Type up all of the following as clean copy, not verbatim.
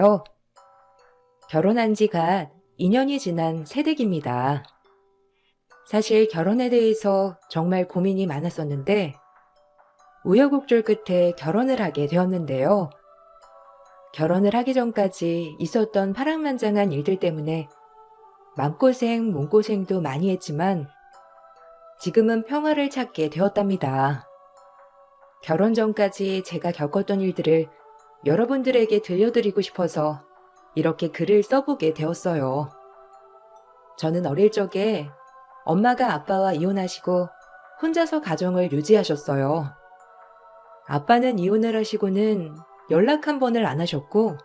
안녕하세요. 결혼한 지가 2년이 지난 새댁입니다. 사실 결혼에 대해서 정말 고민이 많았었는데 우여곡절 끝에 결혼을 하게 되었는데요. 결혼을 하기 전까지 있었던 파란만장한 일들 때문에 맘고생, 몸고생도 많이 했지만 지금은 평화를 찾게 되었답니다. 결혼 전까지 제가 겪었던 일들을 여러분들에게 들려드리고 싶어서 이렇게 글을 써보게 되었어요. 저는 어릴 적에 엄마가 아빠와 이혼하시고 혼자서 가정을 유지하셨어요. 아빠는 이혼을 하시고는 연락 한 번을 안 하셨고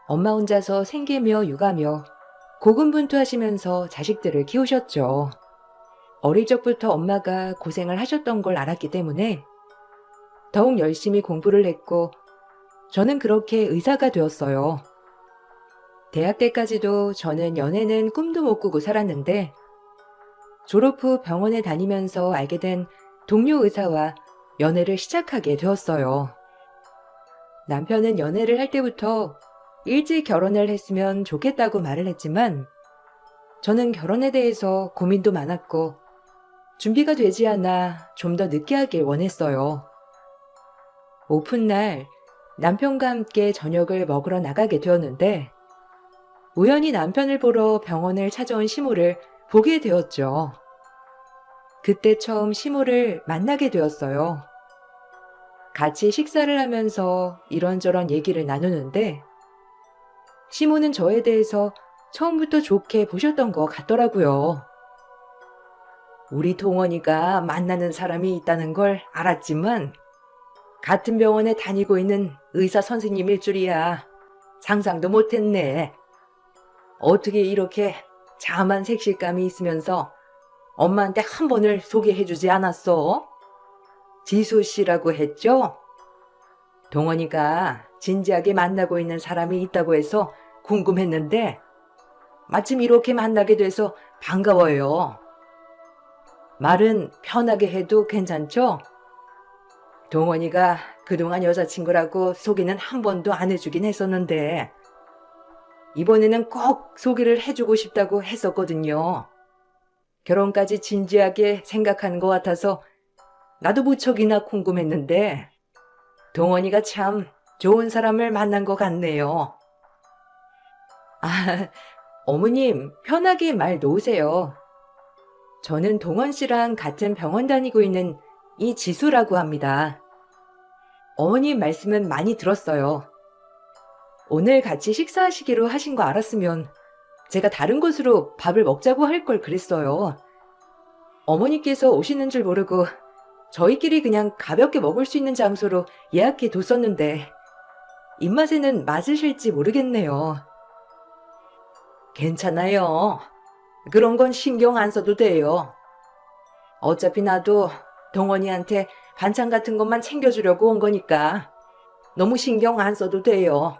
엄마 혼자서 생계며 육아며 고군분투하시면서 자식들을 키우셨죠. 어릴 적부터 엄마가 고생을 하셨던 걸 알았기 때문에 더욱 열심히 공부를 했고 저는 그렇게 의사가 되었어요. 대학 때까지도 저는 연애는 꿈도 못 꾸고 살았는데 졸업 후 병원에 다니면서 알게 된 동료 의사와 연애를 시작하게 되었어요. 남편은 연애를 할 때부터 일찍 결혼을 했으면 좋겠다고 말을 했지만 저는 결혼에 대해서 고민도 많았고 준비가 되지 않아 좀 더 늦게 하길 원했어요. 오픈날 남편과 함께 저녁을 먹으러 나가게 되었는데 우연히 남편을 보러 병원을 찾아온 시모를 보게 되었죠. 그때 처음 시모를 만나게 되었어요. 같이 식사를 하면서 이런저런 얘기를 나누는데 시모는 저에 대해서 처음부터 좋게 보셨던 것 같더라고요. 우리 동원이가 만나는 사람이 있다는 걸 알았지만 같은 병원에 다니고 있는 의사 선생님일 줄이야 상상도 못했네. 어떻게 이렇게 자만 색실감이 있으면서 엄마한테 한 번을 소개해주지 않았어? 지수 씨라고 했죠? 동원이가 진지하게 만나고 있는 사람이 있다고 해서 궁금했는데 마침 이렇게 만나게 돼서 반가워요. 말은 편하게 해도 괜찮죠? 동원이가 그동안 여자친구라고 소개는 한 번도 안 해주긴 했었는데 이번에는 꼭 소개를 해주고 싶다고 했었거든요. 결혼까지 진지하게 생각하는 것 같아서 나도 무척이나 궁금했는데 동원이가 참 좋은 사람을 만난 것 같네요. 아, 어머님 편하게 말 놓으세요. 저는 동원 씨랑 같은 병원 다니고 있는 이지수라고 합니다. 어머님 말씀은 많이 들었어요. 오늘 같이 식사하시기로 하신 거 알았으면 제가 다른 곳으로 밥을 먹자고 할 걸 그랬어요. 어머니께서 오시는 줄 모르고 저희끼리 그냥 가볍게 먹을 수 있는 장소로 예약해 뒀었는데 입맛에는 맞으실지 모르겠네요. 괜찮아요. 그런 건 신경 안 써도 돼요. 어차피 나도 동원이한테 반찬 같은 것만 챙겨주려고 온 거니까 너무 신경 안 써도 돼요.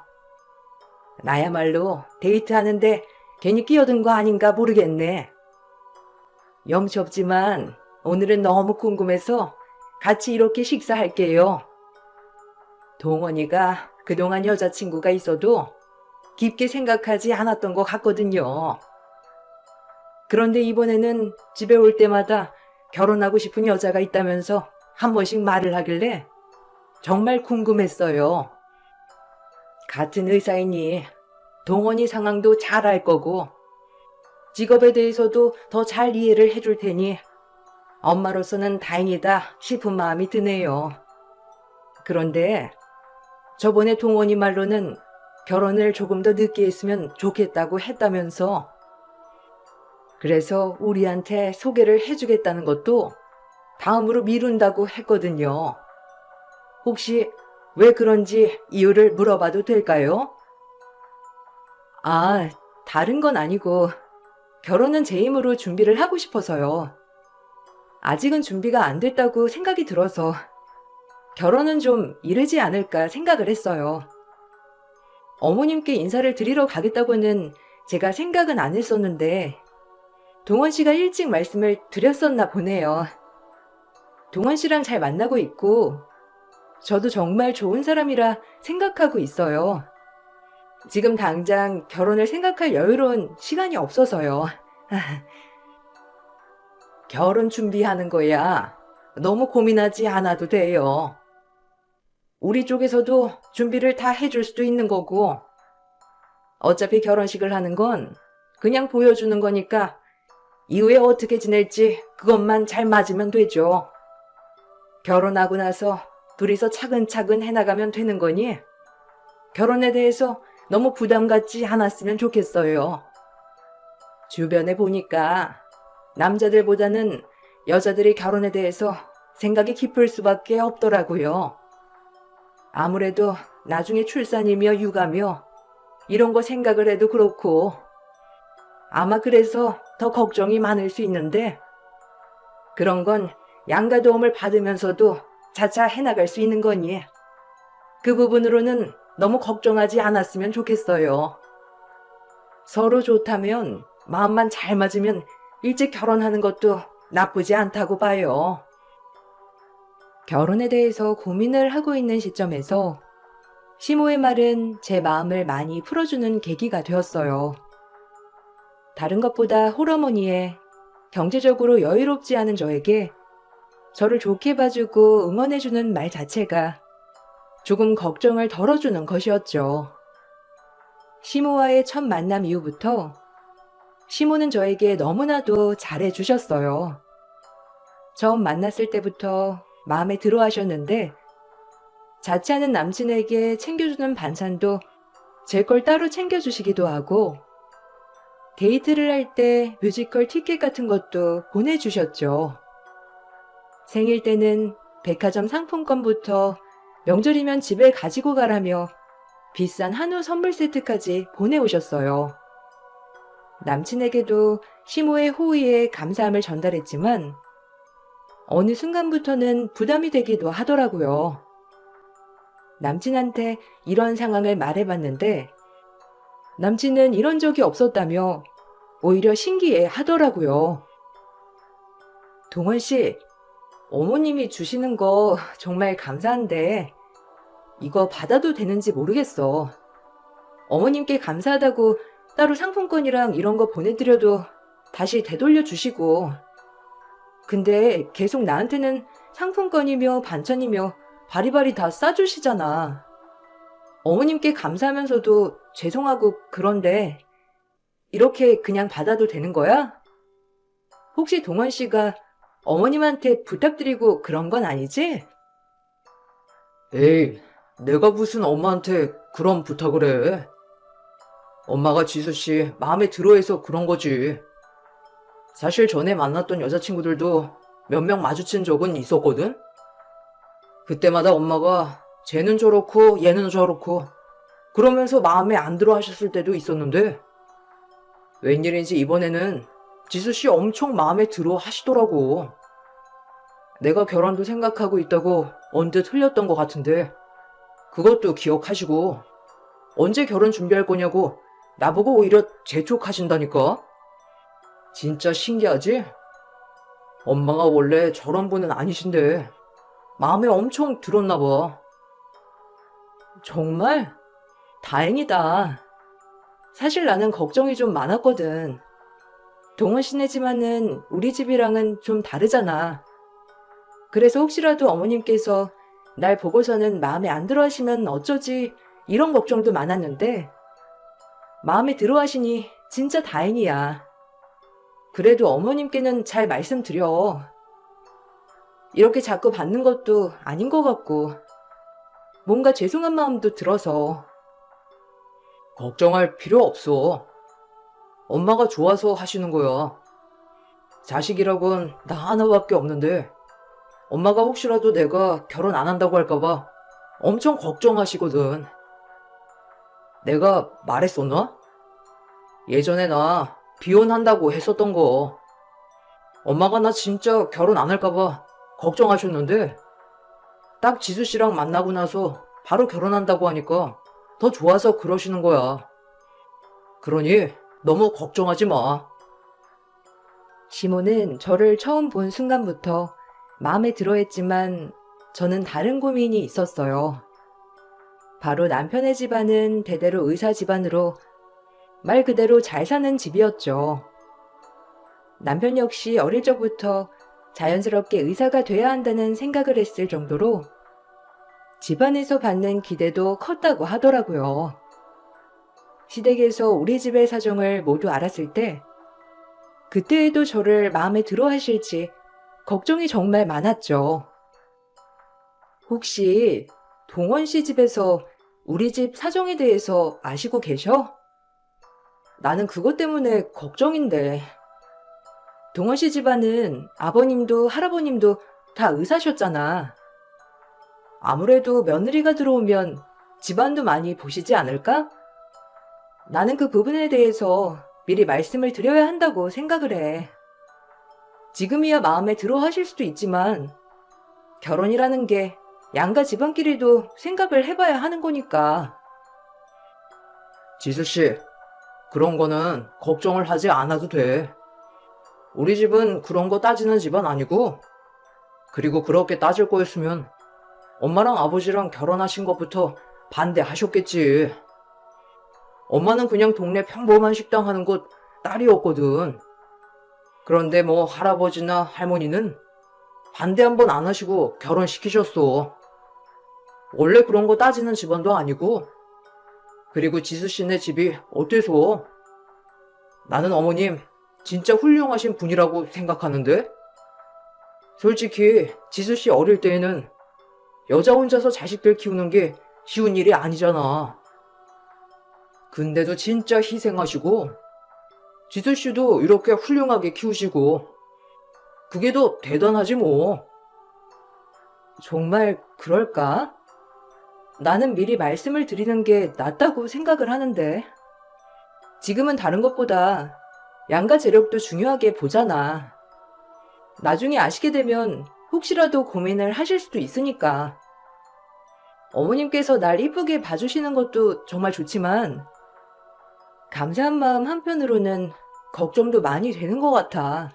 나야말로 데이트하는데 괜히 끼어든 거 아닌가 모르겠네. 염치 없지만 오늘은 너무 궁금해서 같이 이렇게 식사할게요. 동원이가 그동안 여자친구가 있어도 깊게 생각하지 않았던 것 같거든요. 그런데 이번에는 집에 올 때마다 결혼하고 싶은 여자가 있다면서 한 번씩 말을 하길래 정말 궁금했어요. 같은 의사이니 동원이 상황도 잘 알 거고 직업에 대해서도 더 잘 이해를 해줄 테니 엄마로서는 다행이다 싶은 마음이 드네요. 그런데 저번에 동원이 말로는 결혼을 조금 더 늦게 했으면 좋겠다고 했다면서 그래서 우리한테 소개를 해주겠다는 것도 다음으로 미룬다고 했거든요. 혹시 왜 그런지 이유를 물어봐도 될까요? 아, 다른 건 아니고 결혼은 제 힘으로 준비를 하고 싶어서요. 아직은 준비가 안 됐다고 생각이 들어서 결혼은 좀 이르지 않을까 생각을 했어요. 어머님께 인사를 드리러 가겠다고는 제가 생각은 안 했었는데 동원 씨가 일찍 말씀을 드렸었나 보네요. 동원 씨랑 잘 만나고 있고 저도 정말 좋은 사람이라 생각하고 있어요. 지금 당장 결혼을 생각할 여유로운 시간이 없어서요. 결혼 준비하는 거야. 너무 고민하지 않아도 돼요. 우리 쪽에서도 준비를 다 해줄 수도 있는 거고, 어차피 결혼식을 하는 건 그냥 보여주는 거니까 이후에 어떻게 지낼지 그것만 잘 맞으면 되죠. 결혼하고 나서 둘이서 차근차근 해나가면 되는 거니 결혼에 대해서 너무 부담 갖지 않았으면 좋겠어요. 주변에 보니까 남자들보다는 여자들이 결혼에 대해서 생각이 깊을 수밖에 없더라고요. 아무래도 나중에 출산이며 육아며 이런 거 생각을 해도 그렇고 아마 그래서 더 걱정이 많을 수 있는데 그런 건 양가 도움을 받으면서도 차차 해나갈 수 있는 거니 그 부분으로는 너무 걱정하지 않았으면 좋겠어요. 서로 좋다면 마음만 잘 맞으면 일찍 결혼하는 것도 나쁘지 않다고 봐요. 결혼에 대해서 고민을 하고 있는 시점에서 시모의 말은 제 마음을 많이 풀어주는 계기가 되었어요. 다른 것보다 홀어머니의 경제적으로 여유롭지 않은 저에게 저를 좋게 봐주고 응원해주는 말 자체가 조금 걱정을 덜어주는 것이었죠. 시모와의 첫 만남 이후부터 시모는 저에게 너무나도 잘해주셨어요. 처음 만났을 때부터 마음에 들어 하셨는데 자취하는 남친에게 챙겨주는 반찬도 제 걸 따로 챙겨주시기도 하고 데이트를 할 때 뮤지컬 티켓 같은 것도 보내주셨죠. 생일 때는 백화점 상품권부터 명절이면 집에 가지고 가라며 비싼 한우 선물 세트까지 보내오셨어요. 남친에게도 시모의 호의에 감사함을 전달했지만 어느 순간부터는 부담이 되기도 하더라고요. 남친한테 이런 상황을 말해봤는데 남친은 이런 적이 없었다며 오히려 신기해 하더라고요. 동원 씨, 어머님이 주시는 거 정말 감사한데 이거 받아도 되는지 모르겠어. 어머님께 감사하다고 따로 상품권이랑 이런 거 보내드려도 다시 되돌려 주시고 근데 계속 나한테는 상품권이며 반찬이며 바리바리 다 싸주시잖아. 어머님께 감사하면서도 죄송하고 그런데 이렇게 그냥 받아도 되는 거야? 혹시 동원 씨가 어머님한테 부탁드리고 그런 건 아니지? 에이, 내가 무슨 엄마한테 그런 부탁을 해. 엄마가 지수씨 마음에 들어해서 그런 거지. 사실 전에 만났던 여자친구들도 몇 명 마주친 적은 있었거든? 그때마다 엄마가 쟤는 저렇고 얘는 저렇고 그러면서 마음에 안 들어 하셨을 때도 있었는데 웬일인지 이번에는 지수씨 엄청 마음에 들어 하시더라고. 내가 결혼도 생각하고 있다고 언뜻 흘렸던 것 같은데 그것도 기억하시고 언제 결혼 준비할 거냐고 나보고 오히려 재촉하신다니까? 진짜 신기하지? 엄마가 원래 저런 분은 아니신데 마음에 엄청 들었나 봐. 정말? 다행이다. 사실 나는 걱정이 좀 많았거든. 동원 씨네 집안은 우리 집이랑은 좀 다르잖아. 그래서 혹시라도 어머님께서 날 보고서는 마음에 안 들어 하시면 어쩌지 이런 걱정도 많았는데 마음에 들어 하시니 진짜 다행이야. 그래도 어머님께는 잘 말씀드려. 이렇게 자꾸 받는 것도 아닌 것 같고 뭔가 죄송한 마음도 들어서. 걱정할 필요 없어. 엄마가 좋아서 하시는 거야. 자식이라곤 나 하나밖에 없는데 엄마가 혹시라도 내가 결혼 안 한다고 할까봐 엄청 걱정하시거든. 내가 말했었나? 예전에 나 비혼한다고 했었던 거. 엄마가 나 진짜 결혼 안 할까봐 걱정하셨는데 딱 지수 씨랑 만나고 나서 바로 결혼한다고 하니까 더 좋아서 그러시는 거야. 그러니 너무 걱정하지 마. 시모는 저를 처음 본 순간부터 마음에 들어 했지만 저는 다른 고민이 있었어요. 바로 남편의 집안은 대대로 의사 집안으로 말 그대로 잘 사는 집이었죠. 남편 역시 어릴 적부터 자연스럽게 의사가 돼야 한다는 생각을 했을 정도로 집안에서 받는 기대도 컸다고 하더라고요. 시댁에서 우리 집의 사정을 모두 알았을 때 그때에도 저를 마음에 들어 하실지 걱정이 정말 많았죠. 혹시 동원 씨 집에서 우리 집 사정에 대해서 아시고 계셔? 나는 그것 때문에 걱정인데. 동원 씨 집안은 아버님도 할아버님도 다 의사셨잖아. 아무래도 며느리가 들어오면 집안도 많이 보시지 않을까? 나는 그 부분에 대해서 미리 말씀을 드려야 한다고 생각을 해. 지금이야 마음에 들어 하실 수도 있지만 결혼이라는 게 양가 집안끼리도 생각을 해봐야 하는 거니까. 지수 씨, 그런 거는 걱정을 하지 않아도 돼. 우리 집은 그런 거 따지는 집안 아니고, 그리고 그렇게 따질 거였으면 엄마랑 아버지랑 결혼하신 것부터 반대하셨겠지. 엄마는 그냥 동네 평범한 식당 하는 곳 딸이었거든. 그런데 뭐 할아버지나 할머니는 반대 한 번 안 하시고 결혼시키셨어. 원래 그런 거 따지는 집안도 아니고. 그리고 지수 씨네 집이 어때서? 나는 어머님 진짜 훌륭하신 분이라고 생각하는데? 솔직히 지수 씨 어릴 때에는 여자 혼자서 자식들 키우는 게 쉬운 일이 아니잖아. 근데도 진짜 희생하시고 지수 씨도 이렇게 훌륭하게 키우시고 그게 더 대단하지 뭐. 정말 그럴까? 나는 미리 말씀을 드리는 게 낫다고 생각을 하는데. 지금은 다른 것보다 양가 재력도 중요하게 보잖아. 나중에 아시게 되면 혹시라도 고민을 하실 수도 있으니까. 어머님께서 날 이쁘게 봐주시는 것도 정말 좋지만 감사한 마음 한편으로는 걱정도 많이 되는 것 같아.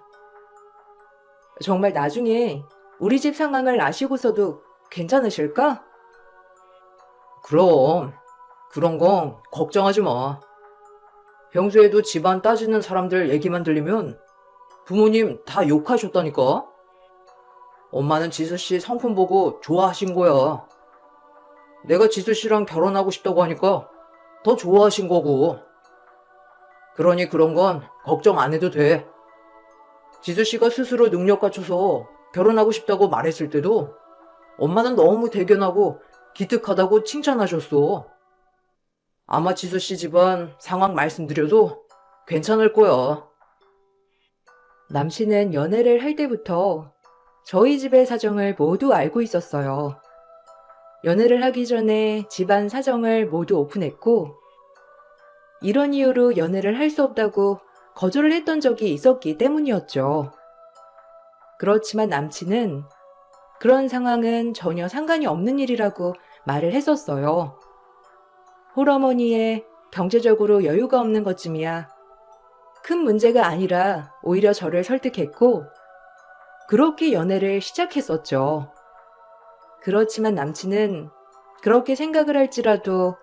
정말 나중에 우리 집 상황을 아시고서도 괜찮으실까? 그럼 그런 건 걱정하지 마. 평소에도 집안 따지는 사람들 얘기만 들리면 부모님 다 욕하셨다니까. 엄마는 지수 씨 성품 보고 좋아하신 거야. 내가 지수 씨랑 결혼하고 싶다고 하니까 더 좋아하신 거고. 그러니 그런 건 걱정 안 해도 돼. 지수 씨가 스스로 능력 갖춰서 결혼하고 싶다고 말했을 때도 엄마는 너무 대견하고 기특하다고 칭찬하셨어. 아마 지수 씨 집안 상황 말씀드려도 괜찮을 거야. 남씨는 연애를 할 때부터 저희 집의 사정을 모두 알고 있었어요. 연애를 하기 전에 집안 사정을 모두 오픈했고, 이런 이유로 연애를 할 수 없다고 거절을 했던 적이 있었기 때문이었죠. 그렇지만 남친은 그런 상황은 전혀 상관이 없는 일이라고 말을 했었어요. 홀어머니에 경제적으로 여유가 없는 것쯤이야 큰 문제가 아니라 오히려 저를 설득했고 그렇게 연애를 시작했었죠. 그렇지만 남친은 그렇게 생각을 할지라도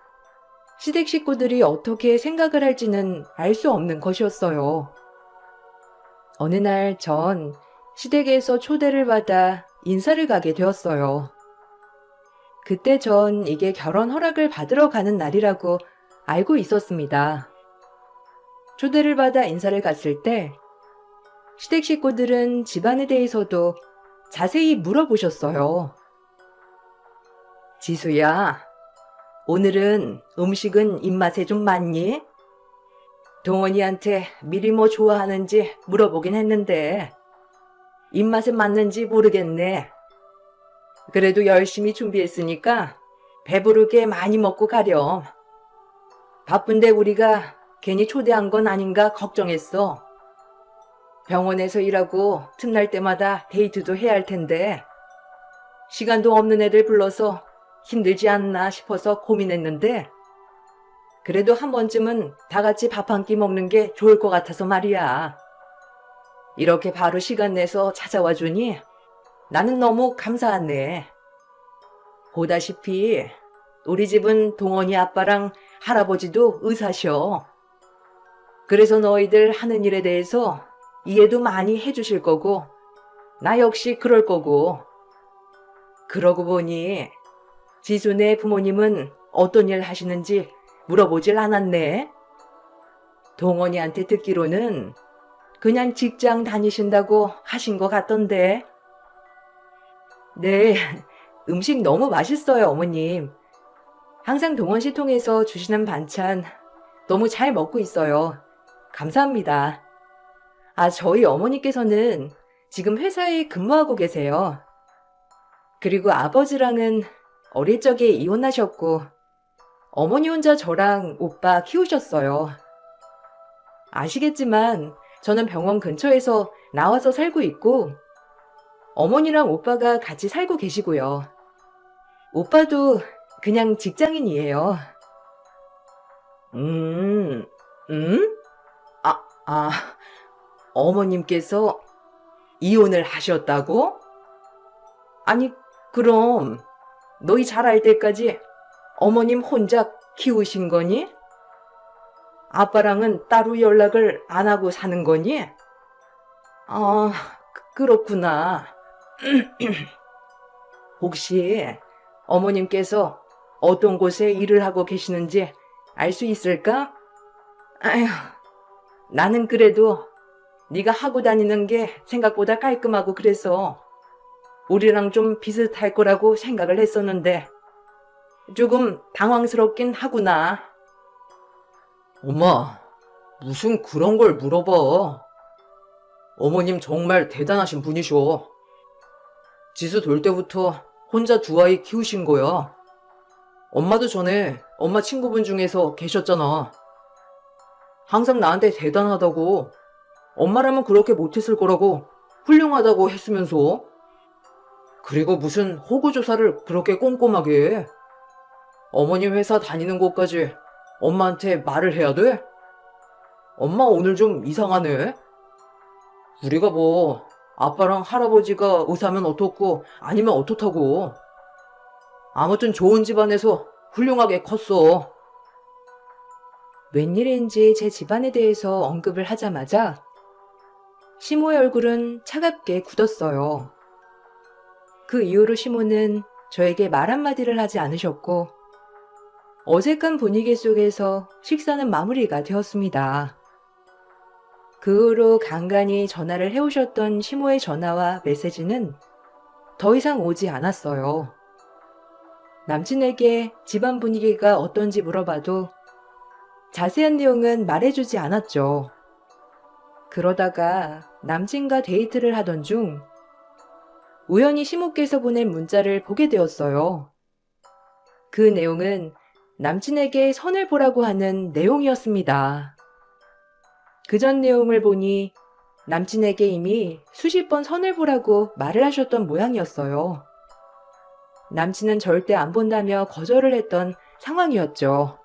시댁 식구들이 어떻게 생각을 할지는 알 수 없는 것이었어요. 어느 날 전 시댁에서 초대를 받아 인사를 가게 되었어요. 그때 전 이게 결혼 허락을 받으러 가는 날이라고 알고 있었습니다. 초대를 받아 인사를 갔을 때 시댁 식구들은 집안에 대해서도 자세히 물어보셨어요. 지수야, 오늘은 음식은 입맛에 좀 맞니? 동원이한테 미리 뭐 좋아하는지 물어보긴 했는데 입맛에 맞는지 모르겠네. 그래도 열심히 준비했으니까 배부르게 많이 먹고 가렴. 바쁜데 우리가 괜히 초대한 건 아닌가 걱정했어. 병원에서 일하고 틈날 때마다 데이트도 해야 할 텐데 시간도 없는 애들 불러서 힘들지 않나 싶어서 고민했는데 그래도 한 번쯤은 다 같이 밥 한 끼 먹는 게 좋을 것 같아서 말이야. 이렇게 바로 시간 내서 찾아와 주니 나는 너무 감사하네. 보다시피 우리 집은 동원이 아빠랑 할아버지도 의사셔. 그래서 너희들 하는 일에 대해서 이해도 많이 해주실 거고, 나 역시 그럴 거고. 그러고 보니 지수네 부모님은 어떤 일 하시는지 물어보질 않았네. 동원이한테 듣기로는 그냥 직장 다니신다고 하신 것 같던데. 네, 음식 너무 맛있어요, 어머님. 항상 동원 씨 통해서 주시는 반찬 너무 잘 먹고 있어요. 감사합니다. 아, 저희 어머니께서는 지금 회사에 근무하고 계세요. 그리고 아버지랑은 어릴 적에 이혼하셨고, 어머니 혼자 저랑 오빠 키우셨어요. 아시겠지만 저는 병원 근처에서 나와서 살고 있고, 어머니랑 오빠가 같이 살고 계시고요. 오빠도 그냥 직장인이에요. 음, 음? 아, 어머님께서 이혼을 하셨다고? 아니, 그럼 너희 잘할 때까지 어머님 혼자 키우신 거니? 아빠랑은 따로 연락을 안 하고 사는 거니? 아, 그렇구나. 혹시 어머님께서 어떤 곳에 일을 하고 계시는지 알 수 있을까? 아휴, 나는 그래도 네가 하고 다니는 게 생각보다 깔끔하고 그래서 우리랑 좀 비슷할 거라고 생각을 했었는데 조금 당황스럽긴 하구나. 엄마, 무슨 그런 걸 물어봐. 어머님 정말 대단하신 분이셔. 지수 돌 때부터 혼자 두 아이 키우신 거야. 엄마도 전에 엄마 친구분 중에서 계셨잖아. 항상 나한테 대단하다고, 엄마라면 그렇게 못했을 거라고 훌륭하다고 했으면서. 그리고 무슨 호구조사를 그렇게 꼼꼼하게 해. 어머님 회사 다니는 곳까지 엄마한테 말을 해야 돼? 엄마 오늘 좀 이상하네. 우리가 뭐 아빠랑 할아버지가 의사면 어떻고 아니면 어떻다고. 아무튼 좋은 집안에서 훌륭하게 컸어. 웬일인지 제 집안에 대해서 언급을 하자마자 시모의 얼굴은 차갑게 굳었어요. 그 이후로 시모는 저에게 말 한마디를 하지 않으셨고 어색한 분위기 속에서 식사는 마무리가 되었습니다. 그 후로 간간히 전화를 해오셨던 시모의 전화와 메시지는 더 이상 오지 않았어요. 남친에게 집안 분위기가 어떤지 물어봐도 자세한 내용은 말해주지 않았죠. 그러다가 남친과 데이트를 하던 중 우연히 시모께서 보낸 문자를 보게 되었어요. 그 내용은 남친에게 선을 보라고 하는 내용이었습니다. 그전 내용을 보니 남친에게 이미 수십 번 선을 보라고 말을 하셨던 모양이었어요. 남친은 절대 안 본다며 거절을 했던 상황이었죠.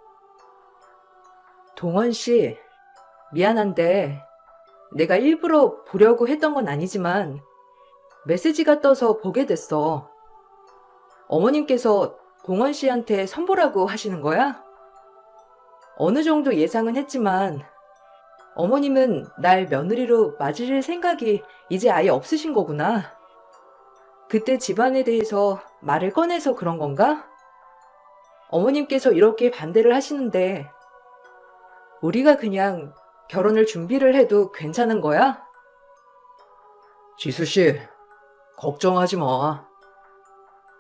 동원 씨, 미안한데 내가 일부러 보려고 했던 건 아니지만 메시지가 떠서 보게 됐어. 어머님께서 동원 씨한테 선보라고 하시는 거야? 어느 정도 예상은 했지만 어머님은 날 며느리로 맞으실 생각이 이제 아예 없으신 거구나. 그때 집안에 대해서 말을 꺼내서 그런 건가? 어머님께서 이렇게 반대를 하시는데 우리가 그냥 결혼을 준비를 해도 괜찮은 거야? 지수 씨, 걱정하지 마.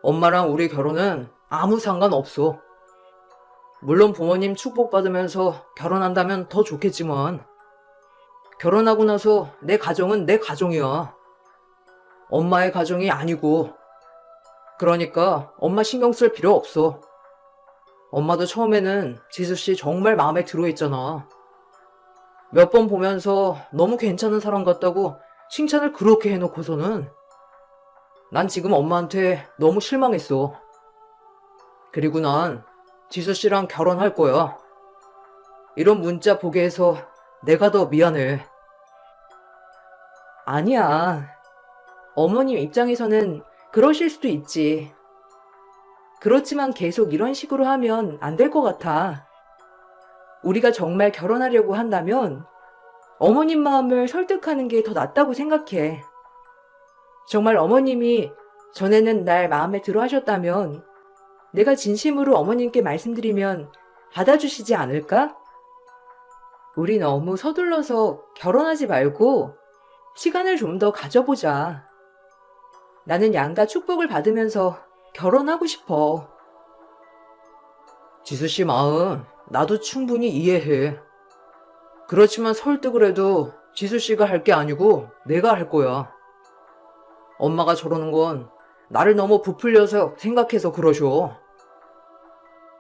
엄마랑 우리 결혼은 아무 상관없어. 물론 부모님 축복받으면서 결혼한다면 더 좋겠지만, 결혼하고 나서 내 가정은 내 가정이야. 엄마의 가정이 아니고. 그러니까 엄마 신경 쓸 필요 없어. 엄마도 처음에는 지수 씨 정말 마음에 들어 했잖아. 몇 번 보면서 너무 괜찮은 사람 같다고 칭찬을 그렇게 해놓고서는 난 지금 엄마한테 너무 실망했어. 그리고 난 지수 씨랑 결혼할 거야. 이런 문자 보게 해서 내가 더 미안해. 아니야. 어머님 입장에서는 그러실 수도 있지. 그렇지만 계속 이런 식으로 하면 안 될 것 같아. 우리가 정말 결혼하려고 한다면 어머님 마음을 설득하는 게 더 낫다고 생각해. 정말 어머님이 전에는 날 마음에 들어 하셨다면 내가 진심으로 어머님께 말씀드리면 받아주시지 않을까? 우리 너무 서둘러서 결혼하지 말고 시간을 좀 더 가져보자. 나는 양가 축복을 받으면서 결혼하고 싶어. 지수 씨 마음 나도 충분히 이해해. 그렇지만 설득을 해도 지수 씨가 할 게 아니고 내가 할 거야. 엄마가 저러는 건 나를 너무 부풀려서 생각해서 그러셔.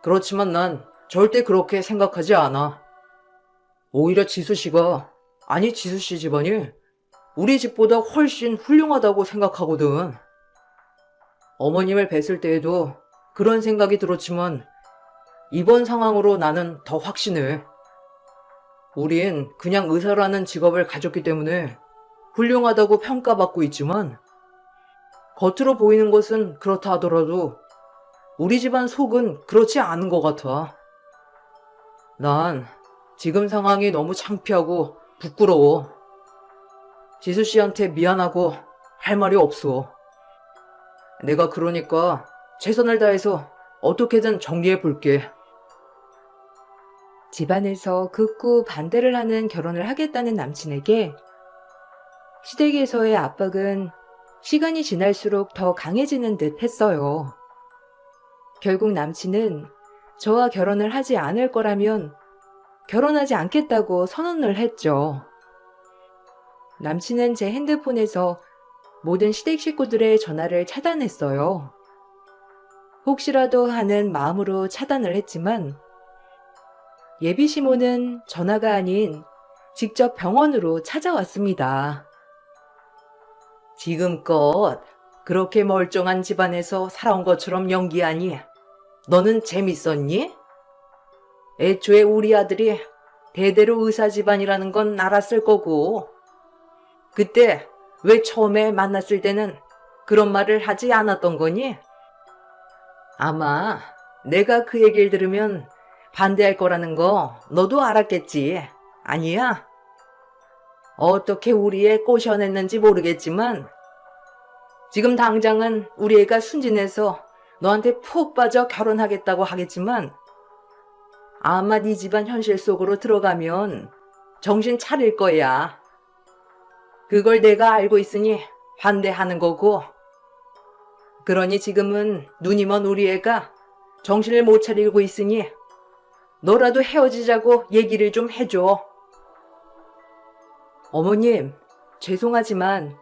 그렇지만 난 절대 그렇게 생각하지 않아. 오히려 지수 씨가, 아니 지수 씨 집안이 우리 집보다 훨씬 훌륭하다고 생각하거든. 어머님을 뵀을 때에도 그런 생각이 들었지만 이번 상황으로 나는 더 확신해. 우린 그냥 의사라는 직업을 가졌기 때문에 훌륭하다고 평가받고 있지만 겉으로 보이는 것은 그렇다 하더라도 우리 집안 속은 그렇지 않은 것 같아. 난 지금 상황이 너무 창피하고 부끄러워. 지수 씨한테 미안하고 할 말이 없어. 내가 그러니까 최선을 다해서 어떻게든 정리해 볼게. 집안에서 극구 반대를 하는 결혼을 하겠다는 남친에게 시댁에서의 압박은 시간이 지날수록 더 강해지는 듯 했어요. 결국 남친은 저와 결혼을 하지 않을 거라면 결혼하지 않겠다고 선언을 했죠. 남친은 제 핸드폰에서 모든 시댁 식구들의 전화를 차단했어요. 혹시라도 하는 마음으로 차단을 했지만 예비 시모는 전화가 아닌 직접 병원으로 찾아왔습니다. 지금껏 그렇게 멀쩡한 집안에서 살아온 것처럼 연기하니 너는 재밌었니? 애초에 우리 아들이 대대로 의사 집안이라는 건 알았을 거고 그때 왜 처음에 만났을 때는 그런 말을 하지 않았던 거니? 아마 내가 그 얘기를 들으면 반대할 거라는 거 너도 알았겠지. 아니야? 어떻게 우리 애 꼬셔냈는지 모르겠지만 지금 당장은 우리 애가 순진해서 너한테 푹 빠져 결혼하겠다고 하겠지만 아마 네 집안 현실 속으로 들어가면 정신 차릴 거야. 그걸 내가 알고 있으니 반대하는 거고. 그러니 지금은 눈이 먼 우리 애가 정신을 못 차리고 있으니 너라도 헤어지자고 얘기를 좀 해줘. 어머님, 죄송하지만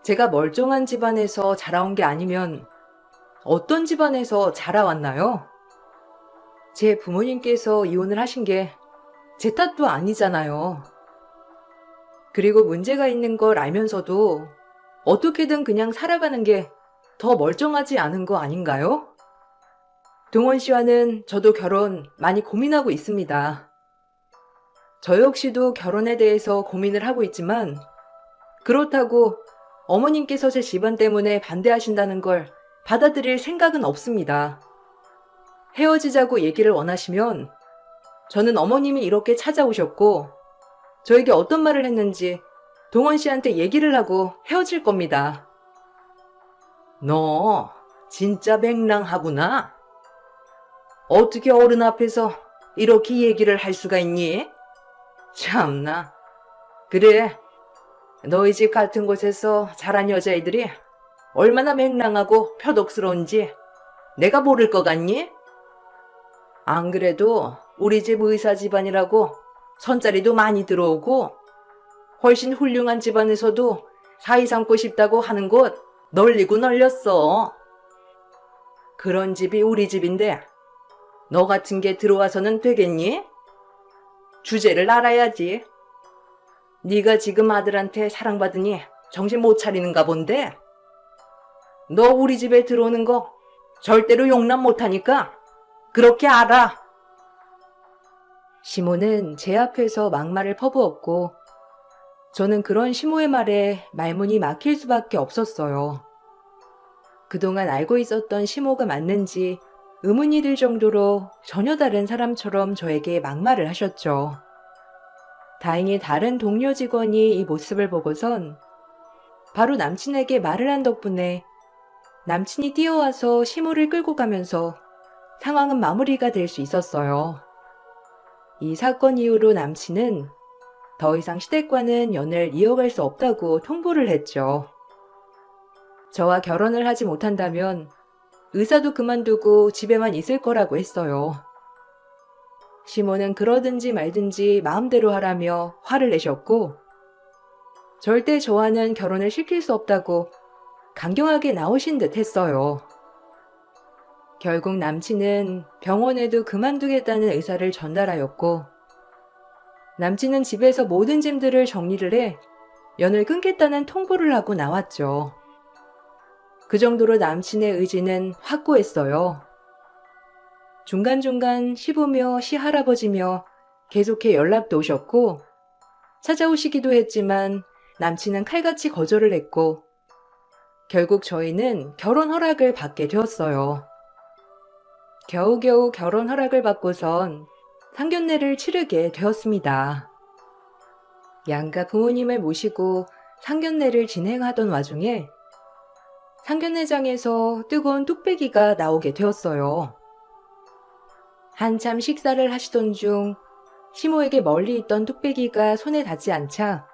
제가 멀쩡한 집안에서 자라온 게 아니면 어떤 집안에서 자라왔나요? 제 부모님께서 이혼을 하신 게 제 탓도 아니잖아요. 그리고 문제가 있는 걸 알면서도 어떻게든 그냥 살아가는 게 더 멀쩡하지 않은 거 아닌가요? 동원 씨와는 저도 결혼 많이 고민하고 있습니다. 저 역시도 결혼에 대해서 고민을 하고 있지만 그렇다고 어머님께서 제 집안 때문에 반대하신다는 걸 받아들일 생각은 없습니다. 헤어지자고 얘기를 원하시면 저는 어머님이 이렇게 찾아오셨고 저에게 어떤 말을 했는지 동원 씨한테 얘기를 하고 헤어질 겁니다. 너 진짜 맹랑하구나. 어떻게 어른 앞에서 이렇게 얘기를 할 수가 있니? 참나. 그래, 너희 집 같은 곳에서 자란 여자애들이 얼마나 맹랑하고 표독스러운지 내가 모를 것 같니? 안 그래도 우리 집 의사 집안이라고 선자리도 많이 들어오고 훨씬 훌륭한 집안에서도 사이 삼고 싶다고 하는 곳 널리고 널렸어. 그런 집이 우리 집인데 너 같은 게 들어와서는 되겠니? 주제를 알아야지. 네가 지금 아들한테 사랑받으니 정신 못 차리는가 본데? 너 우리 집에 들어오는 거 절대로 용납 못하니까 그렇게 알아. 시모는 제 앞에서 막말을 퍼부었고 저는 그런 시모의 말에 말문이 막힐 수밖에 없었어요. 그동안 알고 있었던 시모가 맞는지 의문이 들 정도로 전혀 다른 사람처럼 저에게 막말을 하셨죠. 다행히 다른 동료 직원이 이 모습을 보고선 바로 남친에게 말을 한 덕분에 남친이 뛰어와서 시모를 끌고 가면서 상황은 마무리가 될 수 있었어요. 이 사건 이후로 남친은 더 이상 시댁과는 연을 이어갈 수 없다고 통보를 했죠. 저와 결혼을 하지 못한다면 의사도 그만두고 집에만 있을 거라고 했어요. 시모는 그러든지 말든지 마음대로 하라며 화를 내셨고 절대 저와는 결혼을 시킬 수 없다고 강경하게 나오신 듯 했어요. 결국 남친은 병원에도 그만두겠다는 의사를 전달하였고 남친은 집에서 모든 짐들을 정리를 해 연을 끊겠다는 통보를 하고 나왔죠. 그 정도로 남친의 의지는 확고했어요. 중간중간 시부며 시할아버지며 계속해 연락도 오셨고 찾아오시기도 했지만 남친은 칼같이 거절을 했고 결국 저희는 결혼 허락을 받게 되었어요. 겨우겨우 결혼 허락을 받고선 상견례를 치르게 되었습니다. 양가 부모님을 모시고 상견례를 진행하던 와중에 상견례장에서 뜨거운 뚝배기가 나오게 되었어요. 한참 식사를 하시던 중 시모에게 멀리 있던 뚝배기가 손에 닿지 않자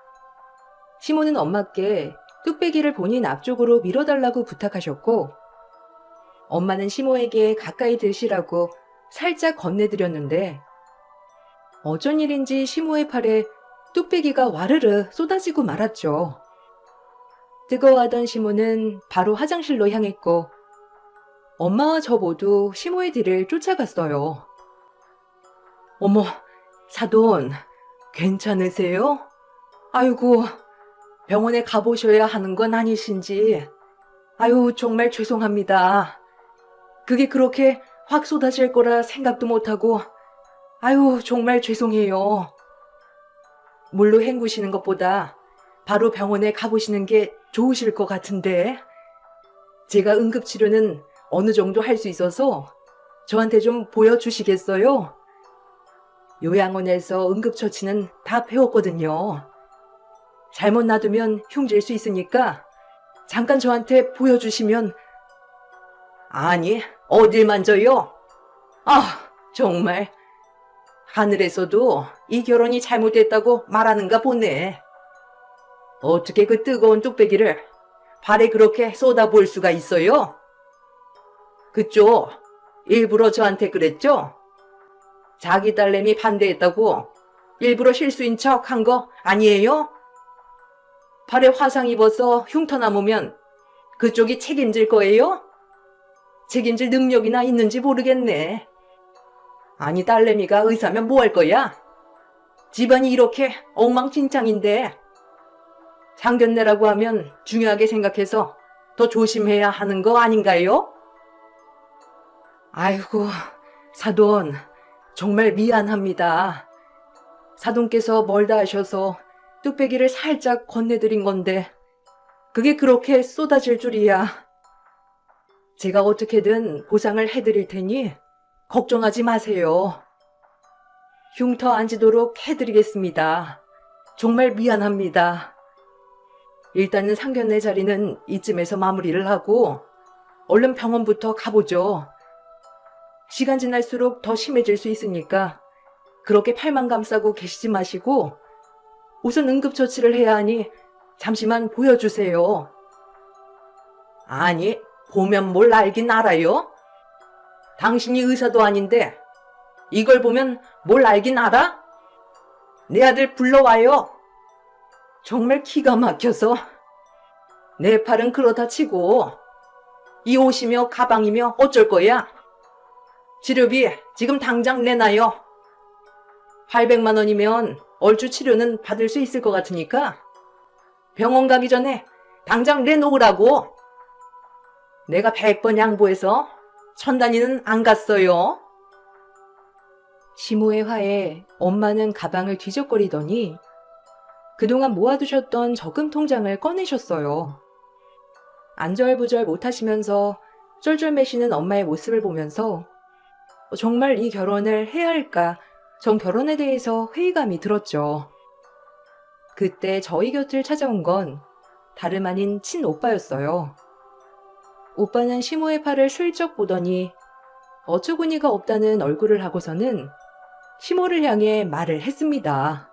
시모는 엄마께 뚝배기를 본인 앞쪽으로 밀어달라고 부탁하셨고 엄마는 시모에게 가까이 드시라고 살짝 건네드렸는데 어쩐 일인지 시모의 팔에 뚝배기가 와르르 쏟아지고 말았죠. 뜨거워하던 시모는 바로 화장실로 향했고 엄마와 저 모두 시모의 뒤를 쫓아갔어요. 어머, 사돈, 괜찮으세요? 아이고, 병원에 가보셔야 하는 건 아니신지. 아유, 정말 죄송합니다. 그게 그렇게 확 쏟아질 거라 생각도 못하고, 아유, 정말 죄송해요. 물로 헹구시는 것보다 바로 병원에 가보시는 게 좋으실 것 같은데, 제가 응급치료는 어느 정도 할 수 있어서 저한테 좀 보여주시겠어요? 요양원에서 응급처치는 다 배웠거든요. 잘못 놔두면 흉질 수 있으니까 잠깐 저한테 보여주시면. 아니, 어딜 만져요? 아, 정말. 하늘에서도 이 결혼이 잘못됐다고 말하는가 보네. 어떻게 그 뜨거운 뚝배기를 발에 그렇게 쏟아부을 수가 있어요? 그쪽 일부러 저한테 그랬죠? 자기 딸내미 반대했다고 일부러 실수인 척 한 거 아니에요? 발에 화상 입어서 흉터 남으면 그쪽이 책임질 거예요? 책임질 능력이나 있는지 모르겠네. 아니, 딸내미가 의사면 뭐 할 거야? 집안이 이렇게 엉망진창인데 상견례라고 하면 중요하게 생각해서 더 조심해야 하는 거 아닌가요? 아이고, 사돈, 정말 미안합니다. 사돈께서 멀다 하셔서 뚝배기를 살짝 건네드린 건데 그게 그렇게 쏟아질 줄이야. 제가 어떻게든 보상을 해드릴 테니 걱정하지 마세요. 흉터 안 지도록 해드리겠습니다. 정말 미안합니다. 일단은 상견례 자리는 이쯤에서 마무리를 하고 얼른 병원부터 가보죠. 시간 지날수록 더 심해질 수 있으니까 그렇게 팔만 감싸고 계시지 마시고 우선 응급처치를 해야 하니 잠시만 보여주세요. 아니, 보면 뭘 알긴 알아요? 당신이 의사도 아닌데 이걸 보면 뭘 알긴 알아? 내 아들 불러와요. 정말 기가 막혀서. 내 팔은 그렇다 치고 이 옷이며 가방이며 어쩔 거야? 치료비 지금 당장 내놔요. 800만 원이면 얼추 치료는 받을 수 있을 것 같으니까 병원 가기 전에 당장 내놓으라고. 내가 100번 양보해서 1000단위는 안 갔어요. 시모의 화에 엄마는 가방을 뒤적거리더니 그동안 모아두셨던 저금 통장을 꺼내셨어요. 안절부절 못하시면서 쫄쫄 매시는 엄마의 모습을 보면서 정말 이 결혼을 해야 할까? 전 결혼에 대해서 회의감이 들었죠. 그때 저희 곁을 찾아온 건 다름 아닌 친오빠였어요. 오빠는 시모의 팔을 슬쩍 보더니 어처구니가 없다는 얼굴을 하고서는 시모를 향해 말을 했습니다.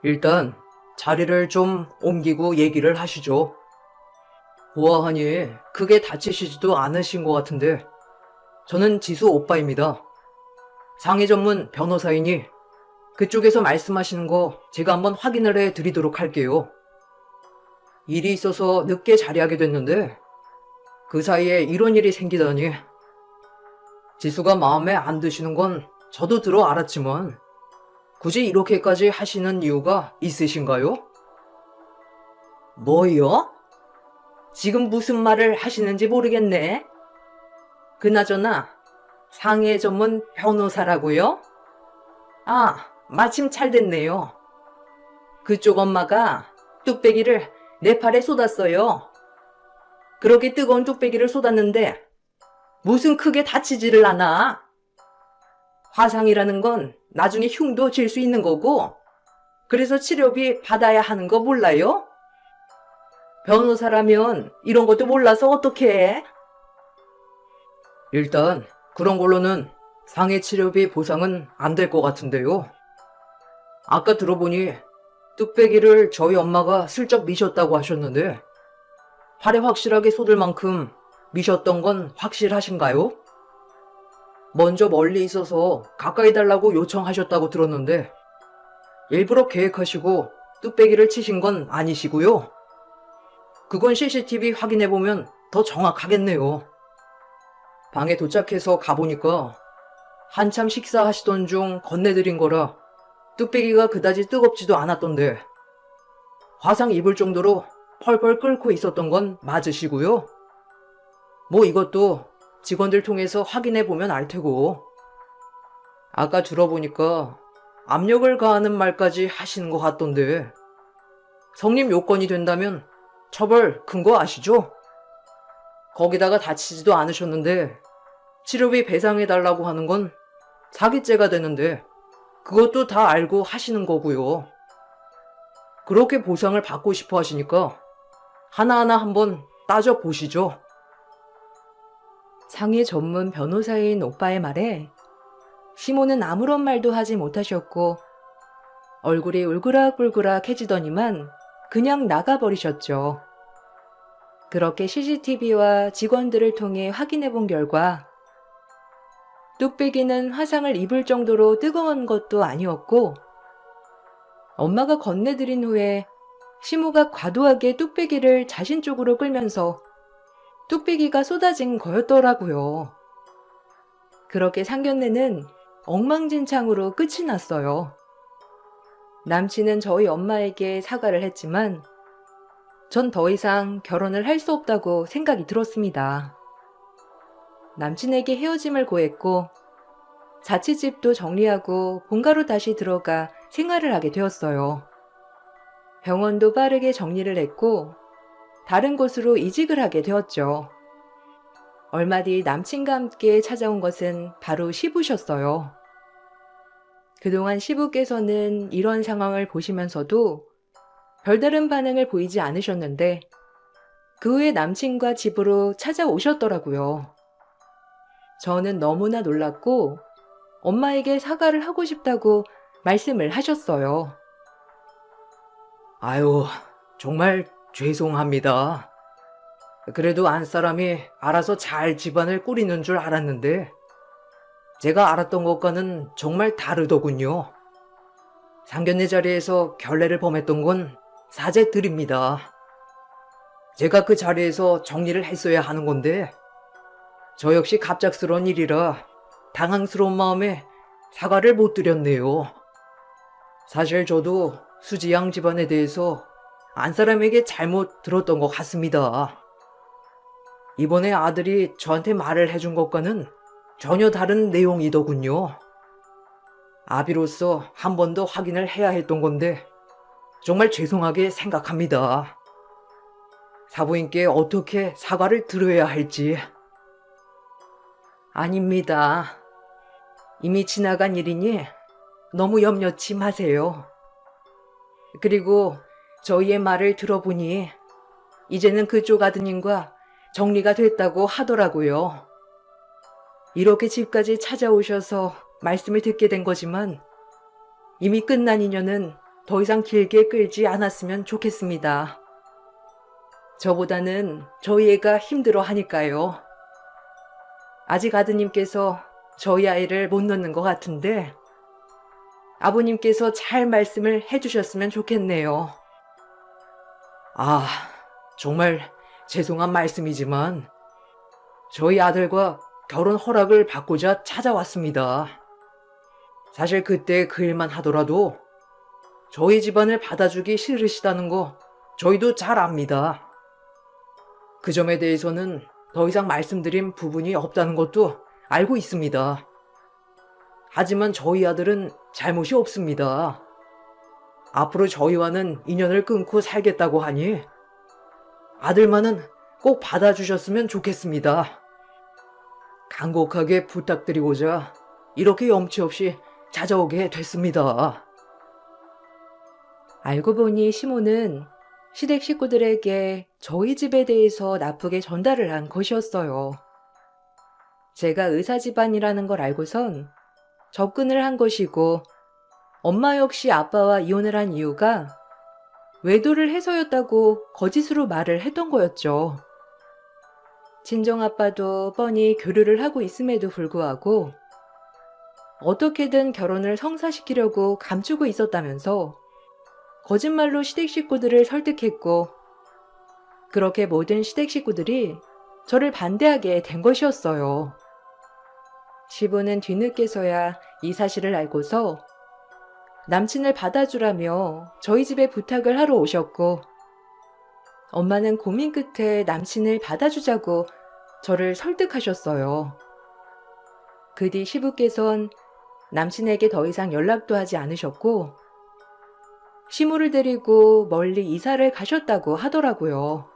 일단 자리를 좀 옮기고 얘기를 하시죠. 보아하니 크게 다치시지도 않으신 것 같은데 저는 지수 오빠입니다. 상해 전문 변호사이니 그쪽에서 말씀하시는 거 제가 한번 확인을 해 드리도록 할게요. 일이 있어서 늦게 자리하게 됐는데 그 사이에 이런 일이 생기다니. 지수가 마음에 안 드시는 건 저도 들어 알았지만 굳이 이렇게까지 하시는 이유가 있으신가요? 뭐요? 지금 무슨 말을 하시는지 모르겠네. 그나저나 상해 전문 변호사라고요? 아, 마침 잘 됐네요. 그쪽 엄마가 뚝배기를 내 팔에 쏟았어요. 그렇게 뜨거운 뚝배기를 쏟았는데 무슨 크게 다치지를 않아. 화상이라는 건 나중에 흉도 질 수 있는 거고 그래서 치료비 받아야 하는 거 몰라요? 변호사라면 이런 것도 몰라서 어떡해? 일단 그런 걸로는 상해 치료비 보상은 안 될 것 같은데요. 아까 들어보니 뚝배기를 저희 엄마가 슬쩍 미셨다고 하셨는데 팔에 확실하게 쏟을 만큼 미셨던 건 확실하신가요? 먼저 멀리 있어서 가까이 달라고 요청하셨다고 들었는데 일부러 계획하시고 뚝배기를 치신 건 아니시고요. 그건 CCTV 확인해보면 더 정확하겠네요. 방에 도착해서 가보니까 한참 식사하시던 중 건네드린 거라 뚝배기가 그다지 뜨겁지도 않았던데 화상 입을 정도로 펄펄 끓고 있었던 건 맞으시고요. 뭐 이것도 직원들 통해서 확인해보면 알 테고 아까 들어보니까 압력을 가하는 말까지 하시는 것 같던데 성립 요건이 된다면 처벌 큰 거 아시죠? 거기다가 다치지도 않으셨는데 치료비 배상해달라고 하는 건 사기죄가 되는데 그것도 다 알고 하시는 거고요. 그렇게 보상을 받고 싶어 하시니까 하나하나 한번 따져보시죠. 상해 전문 변호사인 오빠의 말에 시모는 아무런 말도 하지 못하셨고 얼굴이 울그락불그락해지더니만 그냥 나가버리셨죠. 그렇게 CCTV와 직원들을 통해 확인해본 결과 뚝배기는 화상을 입을 정도로 뜨거운 것도 아니었고 엄마가 건네드린 후에 시모가 과도하게 뚝배기를 자신 쪽으로 끌면서 뚝배기가 쏟아진 거였더라고요. 그렇게 상견례는 엉망진창으로 끝이 났어요. 남친은 저희 엄마에게 사과를 했지만 전 더 이상 결혼을 할 수 없다고 생각이 들었습니다. 남친에게 헤어짐을 고했고 자취집도 정리하고 본가로 다시 들어가 생활을 하게 되었어요. 병원도 빠르게 정리를 했고 다른 곳으로 이직을 하게 되었죠. 얼마 뒤 남친과 함께 찾아온 것은 바로 시부셨어요. 그동안 시부께서는 이런 상황을 보시면서도 별다른 반응을 보이지 않으셨는데 그 후에 남친과 집으로 찾아오셨더라고요. 저는 너무나 놀랐고 엄마에게 사과를 하고 싶다고 말씀을 하셨어요. 아유, 정말 죄송합니다. 그래도 안사람이 알아서 잘 집안을 꾸리는 줄 알았는데 제가 알았던 것과는 정말 다르더군요. 상견례 자리에서 결례를 범했던 건 사죄드립니다. 제가 그 자리에서 정리를 했어야 하는 건데 저 역시 갑작스러운 일이라 당황스러운 마음에 사과를 못 드렸네요. 사실 저도 수지양 집안에 대해서 안사람에게 잘못 들었던 것 같습니다. 이번에 아들이 저한테 말을 해준 것과는 전혀 다른 내용이더군요. 아비로서 한 번 더 확인을 해야 했던 건데 정말 죄송하게 생각합니다. 사부인께 어떻게 사과를 드려야 할지. 아닙니다. 이미 지나간 일이니 너무 염려치 마세요. 그리고 저희의 말을 들어보니 이제는 그쪽 아드님과 정리가 됐다고 하더라고요. 이렇게 집까지 찾아오셔서 말씀을 듣게 된 거지만 이미 끝난 인연은 더 이상 길게 끌지 않았으면 좋겠습니다. 저보다는 저희 애가 힘들어 하니까요. 아직 아드님께서 저희 아이를 못 놓는 것 같은데 아버님께서 잘 말씀을 해주셨으면 좋겠네요. 아, 정말 죄송한 말씀이지만 저희 아들과 결혼 허락을 받고자 찾아왔습니다. 사실 그때 그 일만 하더라도 저희 집안을 받아주기 싫으시다는 거 저희도 잘 압니다. 그 점에 대해서는 더 이상 말씀드린 부분이 없다는 것도 알고 있습니다. 하지만 저희 아들은 잘못이 없습니다. 앞으로 저희와는 인연을 끊고 살겠다고 하니 아들만은 꼭 받아주셨으면 좋겠습니다. 간곡하게 부탁드리고자 이렇게 염치 없이 찾아오게 됐습니다. 알고 보니 시모는 시댁 식구들에게 저희 집에 대해서 나쁘게 전달을 한 것이었어요. 제가 의사 집안이라는 걸 알고선 접근을 한 것이고 엄마 역시 아빠와 이혼을 한 이유가 외도를 해서였다고 거짓으로 말을 했던 거였죠. 친정아빠도 뻔히 교류를 하고 있음에도 불구하고 어떻게든 결혼을 성사시키려고 감추고 있었다면서 거짓말로 시댁 식구들을 설득했고 그렇게 모든 시댁 식구들이 저를 반대하게 된 것이었어요. 시부는 뒤늦게서야 이 사실을 알고서 남친을 받아주라며 저희 집에 부탁을 하러 오셨고 엄마는 고민 끝에 남친을 받아주자고 저를 설득하셨어요. 그 뒤 시부께선 남친에게 더 이상 연락도 하지 않으셨고 시모를 데리고 멀리 이사를 가셨다고 하더라고요.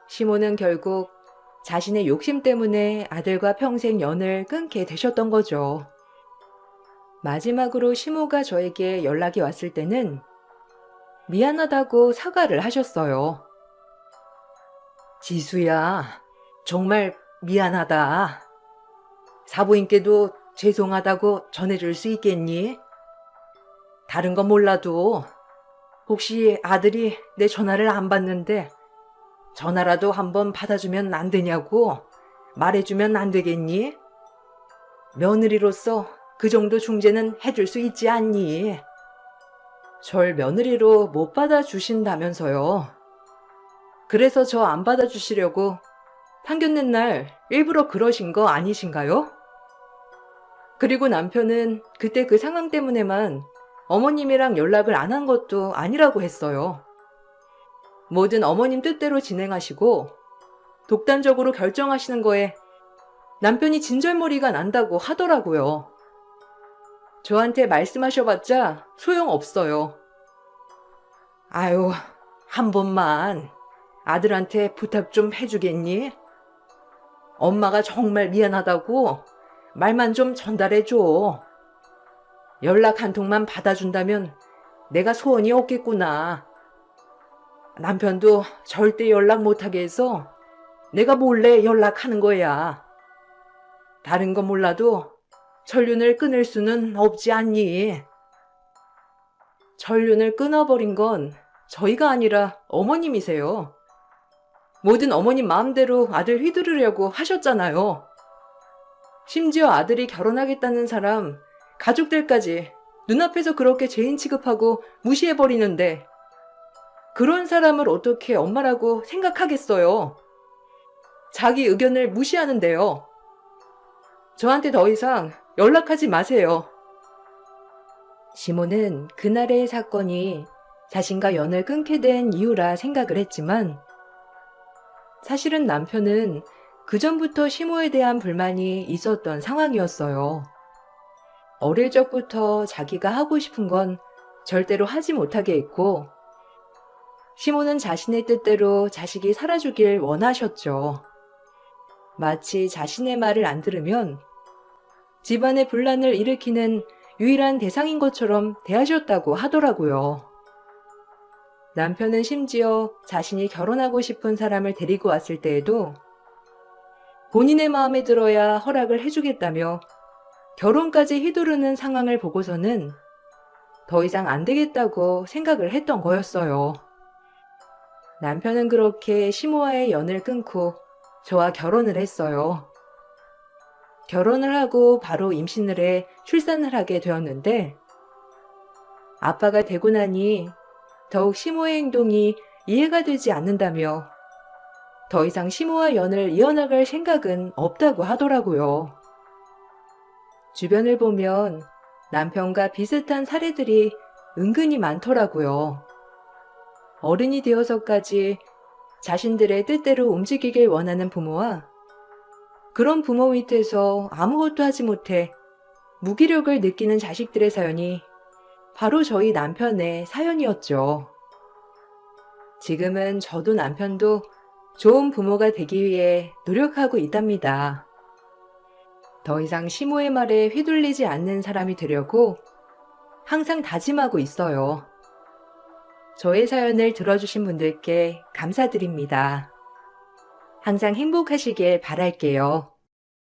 시모는 결국 자신의 욕심 때문에 아들과 평생 연을 끊게 되셨던 거죠. 마지막으로 시모가 저에게 연락이 왔을 때는 미안하다고 사과를 하셨어요. 지수야, 정말 미안하다. 사부인께도 죄송하다고 전해줄 수 있겠니? 다른 건 몰라도 혹시 아들이 내 전화를 안 받는데 전화라도 한번 받아주면 안 되냐고 말해주면 안 되겠니? 며느리로서 그 정도 중재는 해줄 수 있지 않니? 절 며느리로 못 받아주신다면서요. 그래서 저 안 받아주시려고 상견례 날 일부러 그러신 거 아니신가요? 그리고 남편은 그때 그 상황 때문에만 어머님이랑 연락을 안 한 것도 아니라고 했어요. 뭐든 어머님 뜻대로 진행하시고 독단적으로 결정하시는 거에 남편이 진절머리가 난다고 하더라고요. 저한테 말씀하셔봤자 소용없어요. 아유, 한 번만 아들한테 부탁 좀 해주겠니? 엄마가 정말 미안하다고 말만 좀 전달해줘. 연락 한 통만 받아준다면 내가 소원이 없겠구나. 남편도 절대 연락 못하게 해서 내가 몰래 연락하는 거야. 다른 건 몰라도 전륜을 끊을 수는 없지 않니? 전륜을 끊어버린 건 저희가 아니라 어머님이세요. 뭐든 어머님 마음대로 아들 휘두르려고 하셨잖아요. 심지어 아들이 결혼하겠다는 사람, 가족들까지 눈앞에서 그렇게 죄인 취급하고 무시해버리는데 그런 사람을 어떻게 엄마라고 생각하겠어요? 자기 의견을 무시하는데요. 저한테 더 이상 연락하지 마세요. 시모는 그날의 사건이 자신과 연을 끊게 된 이유라 생각을 했지만 사실은 남편은 그전부터 시모에 대한 불만이 있었던 상황이었어요. 어릴 적부터 자기가 하고 싶은 건 절대로 하지 못하게 했고 시모는 자신의 뜻대로 자식이 살아주길 원하셨죠. 마치 자신의 말을 안 들으면 집안의 분란을 일으키는 유일한 대상인 것처럼 대하셨다고 하더라고요. 남편은 심지어 자신이 결혼하고 싶은 사람을 데리고 왔을 때에도 본인의 마음에 들어야 허락을 해주겠다며 결혼까지 휘두르는 상황을 보고서는 더 이상 안 되겠다고 생각을 했던 거였어요. 남편은 그렇게 시모와의 연을 끊고 저와 결혼을 했어요. 결혼을 하고 바로 임신을 해 출산을 하게 되었는데 아빠가 되고 나니 더욱 시모의 행동이 이해가 되지 않는다며 더 이상 시모와 연을 이어나갈 생각은 없다고 하더라고요. 주변을 보면 남편과 비슷한 사례들이 은근히 많더라고요. 어른이 되어서까지 자신들의 뜻대로 움직이길 원하는 부모와 그런 부모 밑에서 아무것도 하지 못해 무기력을 느끼는 자식들의 사연이 바로 저희 남편의 사연이었죠. 지금은 저도 남편도 좋은 부모가 되기 위해 노력하고 있답니다. 더 이상 시모의 말에 휘둘리지 않는 사람이 되려고 항상 다짐하고 있어요. 저의 사연을 들어주신 분들께 감사드립니다. 항상 행복하시길 바랄게요.